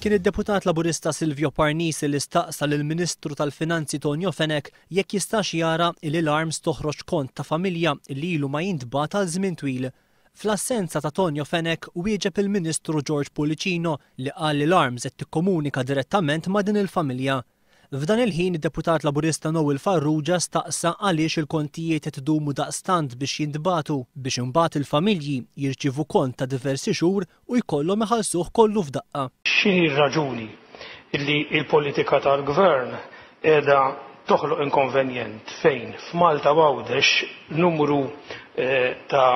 Kien id-deputat Laburista Silvio Parnisi li staqsa lill-Ministru tal-Finanzi Tonio Fenech jekk jistax jara li l-arms toħroġ kont ta' familja li ilu ma jintbagħat għal żmien twil. Fl-assenza ta' Tonio Fenech wieġeb il-Ministru George Pullicino li qal li l-arms qed tikkomunika direttament ma' din il-familja. F'dan il-ħin id-deputat Laburista Noel Farrugia staqsa għaliex il-kontijiet qed idumu daqstant biex jintbagħtu biex imbagħad il-familji jirċievu kont ta' diversi xhur u jkollhom ihallsuh kollu f'daqqa. X'inhi r-raġuni li l-politika tal-Gvern qiegħda toħloq inkonvenjent fejn f'Malta b'Għawdex numru ta'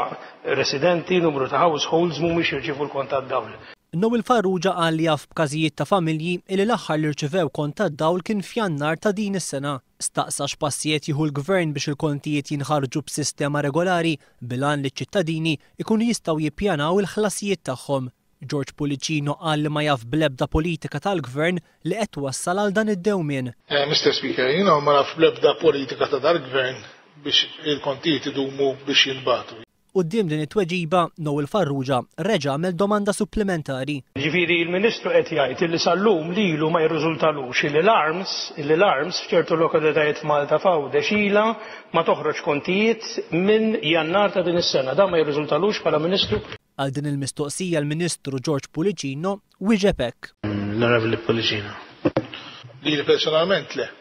residenti, numru ta' households mhumiex jirċievu l-kont tad-dawl. Noel Farrugia qal li jaf b'każijiet ta' familji li l-aħħar li rċevew kont tad-dawl kien f'Jannar ta' din is-sena. Staqsa x'passijiet jieħu l-Gvern biex il-kontijiet jinħarġu b'sistema regolari bilan li ċ-ċittadini ikunu jistgħu jippjanaw il-ħlasijiet tagħhom. George Pullicino qal li ma jaf bl-ebda politika tal-Gvern li qed wassal għal dan id-dewmien. Mr. Speaker, ma naf bl-ebda politika ta' dal-Gvern biex il-kontijiet idumu biex jinbagħtu. Quddiem din it-tweġiba Noel Farrugia reġa' għamel domanda supplementari. Ġifieri l-Ministru qed jgħid li sal-lum lilu ma jirriżultalux li l-arms f'ċertu lokalitajiet f'Malta f'Għawdex ilha ma toħroġ kontijiet minn Jannar ta' din is-sena. Dan ma jirriżultalux bħala Ministru? Għal din il-mistoqsija l-Ministru George Pullicino wieġeb hekk. L-Onorevoli Pullicino. Lili personalment le.